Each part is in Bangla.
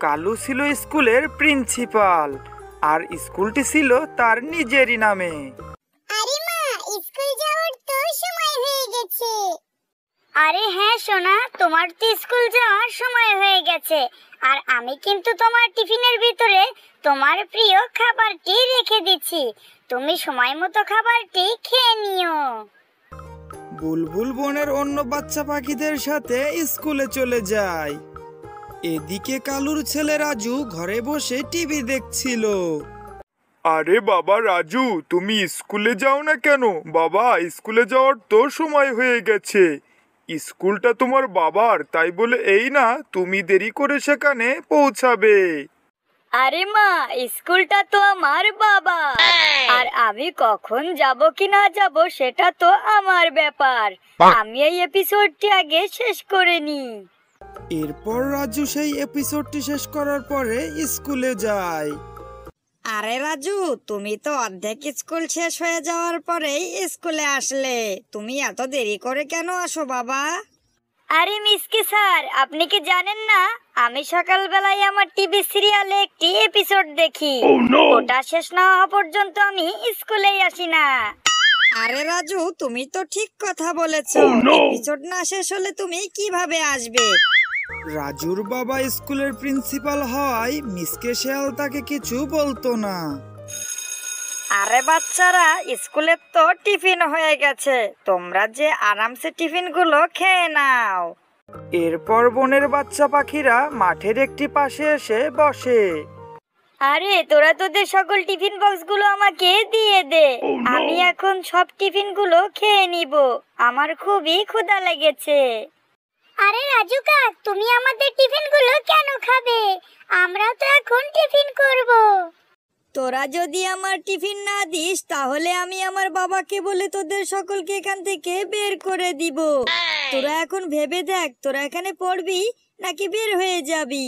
কালু ছিল স্কুলের প্রিন্সিপাল আর স্কুলটি ছিল তার নিজেরই নামে। আরে মা, স্কুল যাওয়ার তো সময় হয়ে গেছে। আরে হ্যাঁ সোনা, তোমার তো স্কুল যাওয়ার সময় হয়ে গেছে। আর আমি কিন্তু তোমার টিফিনের ভিতরে তোমার প্রিয় খাবারটি রেখে দিচ্ছি, তুমি সময় মতো খাবারটি খেয়ে নিও। বুলবুল বনের অন্য বাচ্চা পাখিদের সাথে স্কুলে চলে যায়। এদিকে কালুর ছেলে রাজু ঘরে বসে টিভি দেখছিল। আরে বাবা রাজু, তুমি স্কুলে যাও না কেন? বাবা, স্কুলে যাওয়ার তো সময় হয়ে গেছে। স্কুলটা তোমার বাবার, তাই বলে এই না তুমি দেরি করে সেখানে পৌঁছাবে। আরে মা, স্কুলটা তো আমার বাবা, আর আমি কখন যাব কি না যাব সেটা তো আমার ব্যাপার। আমি এই এপিসোডটি আগে শেষ করে নি। এরপর রাজু সেই এপিসোডটি শেষ করার পরে স্কুলে যায়। আরে রাজু, তুমি তো অর্ধেক স্কুল শেষ হয়ে যাওয়ার পরেই স্কুলে আসলে, তুমি এত দেরি করে কেন আসো বাবা? আরে মিসকে স্যার, আপনি কি জানেন না আমি সকালবেলায় আমার টিভি সিরিয়ালে একটি এপিসোড দেখি। ওটা শেষ না হওয়া পর্যন্ত আমি স্কুলেই আসি না। আরে রাজু, তুমি তো ঠিক কথা বলেছো। এপিসোড না শেষ হলে তুমি কিভাবে আসবে? রাজুর বাবা স্কুলের প্রিন্সিপাল হওয়ায় মিসকে শেয়াল তাকে কিছু বলতো না। আরে বাচ্চারা, স্কুলের তো টিফিন হয়ে গেছে, তোমরা যে আরামসে টিফিন গুলো খেয়ে নাও। এরপর বনের বাচ্চা পাখিরা মাঠের একটি পাশে এসে বসে। আরে তোরা তোদের সকল টিফিন বক্সগুলো আমাকে দিয়ে দে, আমি এখন সব টিফিনগুলো খেয়ে নিব, আমার খুবই ক্ষুধা লেগেছে। আরে রাজু কাক, তুমি আমাদের টিফিনগুলো কেন খাবে? আমরা তো এখন টিফিন করব। তোরা যদি আমার টিফিন না দিস তাহলে আমি আমার বাবাকে বলে তোদের সকলকে এখান থেকে বের করে দিব। তোরা এখন ভেবে দেখ, তোরা এখানে পড়বি নাকি বের হয়ে যাবি।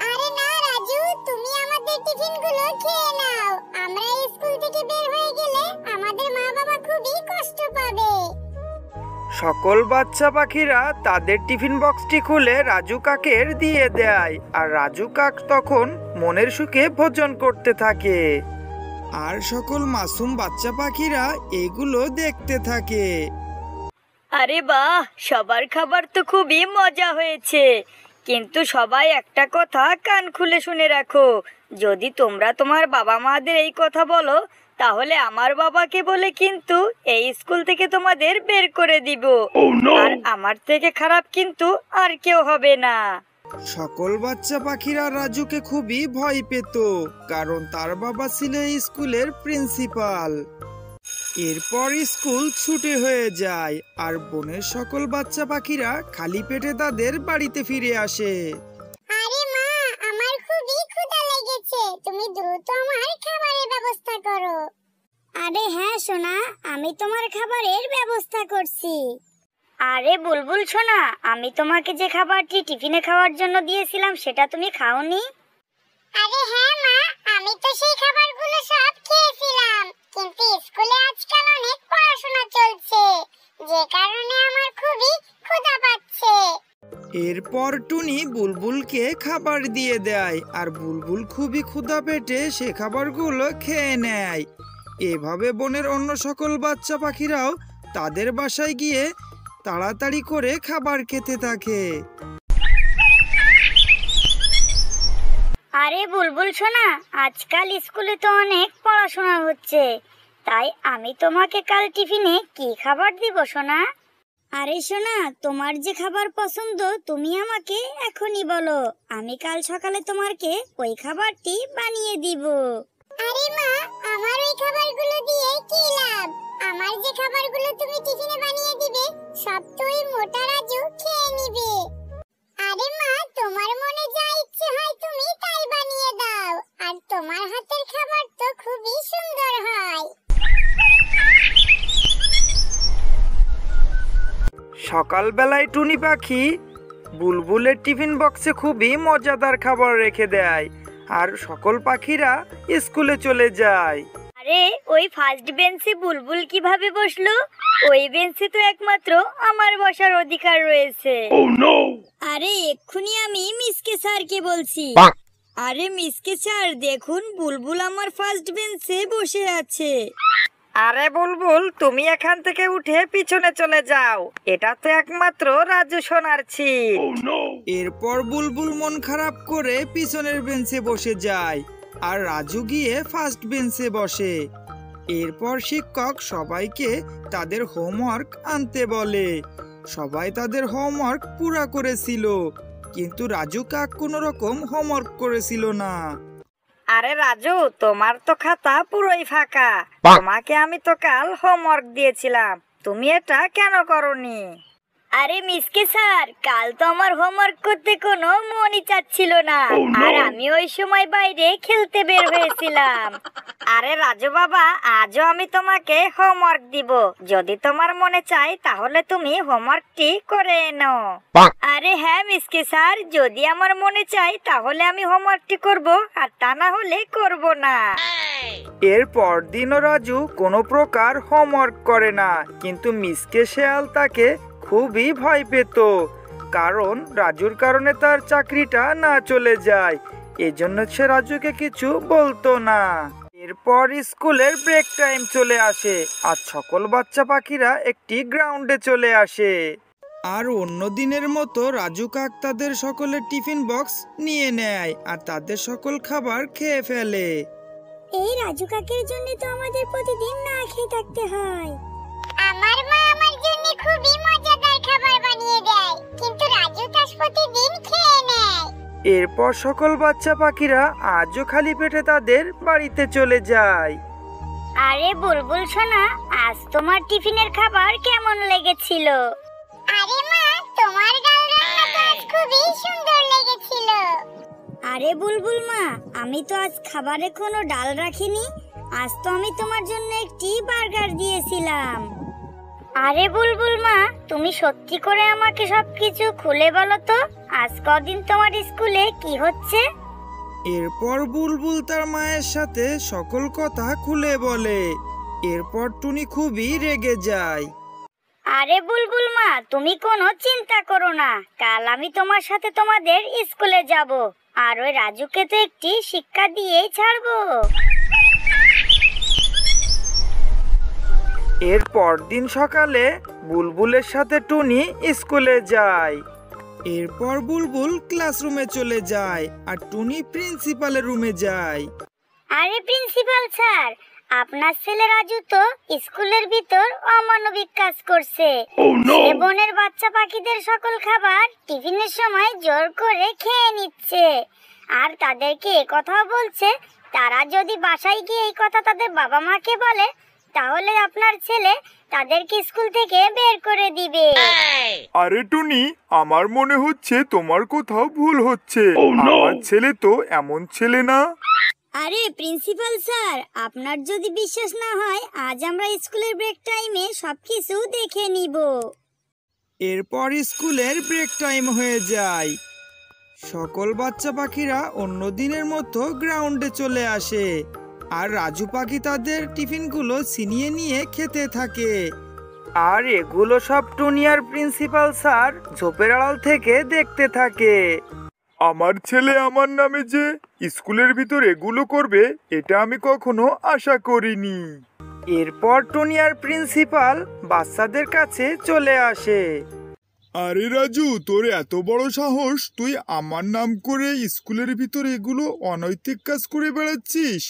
আরে না রাজু, তুমি আমাদের টিফিনগুলো খেয়ে নাও। আমরা স্কুল থেকে বের হয়ে গেলে আমাদের মা বাবা খুবই কষ্ট পাবে। সকল বাচ্চা পাখিরা তাদের টিফিন বক্সটি খুলে রাজু কাকের দিয়ে দেয়, আর রাজু কাক তখন মনের সুখে ভোজন করতে থাকে। আর সকল মাসুম বাচ্চা পাখিরা এগুলো দেখতে থাকে। আরে বাহ, সবার খাবার তো খুবই মজা হয়েছে, কিন্তু সবাই একটা কথা কান খুলে শুনে রাখো, যদি তোমরা তোমার বাবা মাদের এই কথা বলো তাহলে আমার বাবাকে বলে কিন্তু এই স্কুল থেকে তোমাদের বের করে দিব। আর আমার থেকে খারাপ কিন্তু আর কেউ হবে না। সকল বাচ্চা পাখিরা রাজুকে খুবই ভয় পেত, কারণ তার বাবা ছিল স্কুলের প্রিন্সিপাল। এরপর স্কুল ছুটি হয়ে যায় আর বনের সকল বাচ্চা পাখিরা খালি পেটে তাদের বাড়িতে ফিরে আসে। আরে মা, আমার খুবই ক্ষুধা লেগেছে, তুমি দ্রুত আমার খাবারের ব্যবস্থা করো। আরে হ্যাঁ সোনা, আমি তোমার খাবারের ব্যবস্থা করছি। আরে বুলবুল সোনা, আমি তোমাকে যে খাবারটি টিফিনে খাওয়ার জন্য দিয়েছিলাম সেটা তুমি খাওনি? আরে হ্যাঁ মা, আমি তো সেই খাবারগুলো সব খেয়েছিলাম, কিন্তু স্কুলে আজকাল অনেক পড়াশোনা চলছে, যে কারণে আমার খুবই ক্ষুধা পাচ্ছে। এরপর টুনি বুলবুলকে খাবার দিয়ে দেয়, আর বুলবুল খুবই ক্ষুধা পেটে সে খাবারগুলো খেয়ে নেয়। এভাবে বনের অন্য সকল বাচ্চা পাখিরাও তাদের বাসায় গিয়ে তাড়াতাড়ি করে খাবার খেতে থাকে। আরে বুলবুল সোনা, আজকাল স্কুলে তো অনেক পড়াশোনা হচ্ছে, তাই আমি তোমাকে কাল টিফিনে কি খাবার দিব সোনা? আরে সোনা, তোমার যে খাবার পছন্দ তুমি আমাকে এখনই বলো, আমি কাল সকালে তোমাকে ওই খাবারটি বানিয়ে দিব। আরে মা, আমার ওই খাবারগুলো দিয়ে কি লাভ? আমার যে খাবারগুলো তুমি টিফিনে বানিয়ে দিবে সব তো ওই মোটা রাজু খেয়ে নিবে। আরে মা, তোমার মনে যা ইচ্ছে হয় তুমি তাই বানিয়ে দাও, আর তোমার হাতের খাবার তো খুবই সুন্দর হয়। সকালবেলায় টুনি পাখি বুলবুলের টিফিন বক্সে খুবই মজাদার খাবার রেখে দেয়, আর সকল পাখিরা স্কুলে চলে যায়। আরে আরে ওই ফার্স্ট বেঞ্চে বুলবুল কিভাবে বসলো? ওই বেঞ্চে তো একমাত্র আমার বসার অধিকার রয়েছে। আরে এক্ষুনি আমি মিসকে স্যারকে বলছি। আরে মিসকে স্যার, দেখুন বুলবুল আমার ফার্স্ট বেঞ্চে বসে আছে। আরে বুলবুল, তুমি এখান থেকে উঠে পিছনে চলে যাও, এটা তো একমাত্র রাজু সোনার ছিট। এরপর বুলবুল মন খারাপ করে পিছনের বেঞ্চে বসে যায় আর রাজু গিয়ে ফার্স্ট বেঞ্চে বসে। এরপর শিক্ষক সবাইকে তাদের হোমওয়ার্ক আনতে বলে। সবাই তাদের হোমওয়ার্ক পুরা করেছিল, কিন্তু রাজু কাক কোনো রকম হোমওয়ার্ক করেছিল না। আরে রাজু, তোমার তো খাতা পুরোই ফাঁকা। তোমাকে আমি তো কাল হোমওয়ার্ক দিয়েছিলাম, তুমি এটা কেন করনি? আরে মিসকে স্যার, কাল তো আমার হোমওয়ার্ক করতে কোনো মনই চাচ্ছিল না, আর আমি ওই সময় বাইরে খেলতে বের হয়েছিলাম। আরে রাজু বাবা, আজও আমি তোমাকে হোমওয়ার্ক দিব, যদি তোমার মনে চায় তাহলে তুমি হোমওয়ার্কটি করে এনো। আরে হ্যাঁ মিসকে স্যার, যদি আমার মনে চায় তাহলে আমি হোমওয়ার্কটি করব, আর তা না হলে করব না। এরপর দিনও রাজু কোনো প্রকার হোমওয়ার্ক করে না, কিন্তু মিসকে শেয়াল তাকে খুবই ভয় পেত, কারণ রাজুর কারণে তার চাকরিটা না চলে যায়। এজন্য সে রাজুকে কিছু বলতো না। এরপর স্কুলের ব্রেক টাইম চলে আসে আর সকল বাচ্চা পাখিরা একটি গ্রাউন্ডে চলে আসে। আর অন্য দিনের মতো রাজু কাক তাদের সকলের টিফিন বক্স নিয়ে নেয় আর তাদের সকল খাবার খেয়ে ফেলে। এই রাজু কাকের জন্য তো আমাদের প্রতিদিন না খেয়ে থাকতে হয়। আমার মা আমার জন্য খুবই মজাদার খাবার বানিয়ে দেয়, কিন্তু রাজু তা প্রতিদিন খেয়ে নেয়। এরপর সকল বাচ্চা পাখিরা আজও খালি পেটে তাদের বাড়িতে চলে যায়। আরে বুলবুল সোনা, আজ তোমার টিফিনের খাবার কেমন লেগেছিল? আরে মা, তোমার ডাল রান্না তো আজ খুবই সুন্দর লেগেছিল। আরে বুলবুল মা, আমি তো আজ খাবারে কোনো ডাল রাখিনি, আজ তো আমি তোমার জন্য একটি বার্গার দিয়েছিলাম। আরে বুলবুল মা, তুমি সত্যি করে আমাকে সবকিছু খুলে বলো তো, আজ কদিন তোমার স্কুলে কি হচ্ছে? এরপর বুলবুল তার মায়ের সাথে সকল কথা খুলে বলে। এরপর টুনি খুবই রেগে যায়। আরে বুলবুল মা, তুমি কোনো চিন্তা করো না, কাল আমি তোমার সাথে তোমাদের স্কুলে যাব, আর ওই রাজুকে তো একটি শিক্ষা দিয়েই ছাড়বো। এরপর দিন সকালে বুলবুলের সাথে টুনি স্কুলে যায়। এরপর বুলবুল ক্লাসরুমে চলে যায় আর টুনি প্রিন্সিপালের রুমে যায়। আরে প্রিন্সিপাল স্যার, আপনার ছেলে রাজু তো স্কুলের ভিতর অমানবিক কাজ করছে। সে বনের বাচ্চা পাখিদের সকল খাবার টিফিনের সময় জোর করে খেয়ে নিচ্ছে, আর তাদেরকে কথাও বলছে তারা যদি বাসায় গিয়ে এই কথা তাদের বাবা মাকে বলে তাহলে আপনার ছেলে তাদেরকে স্কুল থেকে বের করে দিবে। আরে টুনি, আমার মনে হচ্ছে তোমার কোথাও ভুল হচ্ছে। আমার ছেলে তো এমন ছেলে না। আরে প্রিন্সিপাল স্যার, আপনার যদি বিশ্বাস না হয় আজ আমরা স্কুলের ব্রেক টাইমে সবকিছু দেখে নিব। এরপর স্কুলের ব্রেক টাইম হয়ে যায়। সকল বাচ্চা পাখিরা অন্য দিনের মতো গ্রাউন্ডে চলে আসে আর রাজু পাখি তাদের টিফিনগুলো ছিনিয়ে নিয়ে খেতে থাকে। আর এগুলো সব টুনি আর প্রিন্সিপাল স্যার ঝোপের আড়াল থেকে দেখতে থাকে। আমার ছেলে আমার নামে যে স্কুলের ভিতর এগুলো করবে, এটা আমি কখনো আশা করিনি। এরপর টুনি আর প্রিন্সিপাল বাচ্চাদের কাছে চলে আসে। আরে রাজু, তোর এত বড় সাহস, তুই আমার নাম করে স্কুলের ভিতর এগুলো অনৈতিক কাজ করে বেড়াচ্ছিস?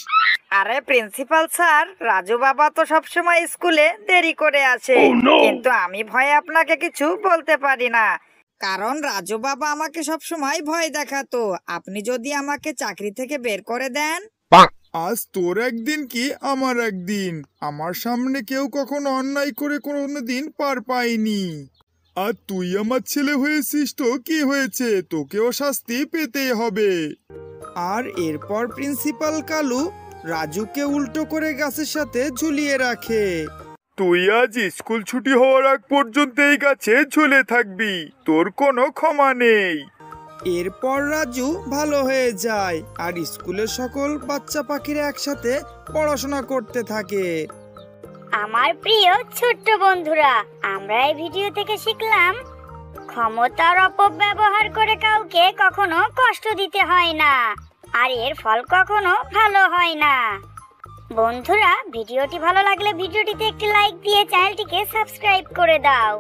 আরে প্রিন্সিপাল স্যার, রাজু বাবা তো সবসময় স্কুলে দেরি করে আসে, কিন্তু আমি ভয়ে আপনাকে কিছু বলতে পারি না, কারণ রাজু বাবা আমাকে সবসময় ভয় দেখাতো। আপনি যদি আমাকে চাকরি থেকে বের করে দেন। আজ তোর একদিন কি আমার একদিন। আমার সামনে কেউ কখনো অন্যায় করে কোনোদিন পার পায়নি। আর তুই আমার ছেলে হয়েছিস তো কি হয়েছে, তোকেও শাস্তি পেতেই হবে। আর এরপর প্রিন্সিপাল কালু রাজুকে উল্টো করে গাছের সাথে ঝুলিয়ে রাখে। তুই আজ স্কুল ছুটি হওয়ার আগ পর্যন্ত এই গাছে ঝুলে থাকবি, তোর কোনো ক্ষমা নেই। এরপর রাজু ভালো হয়ে যায় আর স্কুলের সকল বাচ্চা পাখিরা একসাথে পড়াশোনা করতে থাকে। আমার প্রিয় ছোট্ট বন্ধুরা, আমরা এই ভিডিও থেকে শিখলাম ক্ষমতার অপব্যবহার করে কাউকে কখনো কষ্ট দিতে হয় না, আর এর ফল কখনো ভালো হয় না। বন্ধুরা, ভিডিওটি ভালো লাগলে ভিডিওটিতে একটি লাইক দিয়ে চ্যানেলটিকে সাবস্ক্রাইব করে দাও।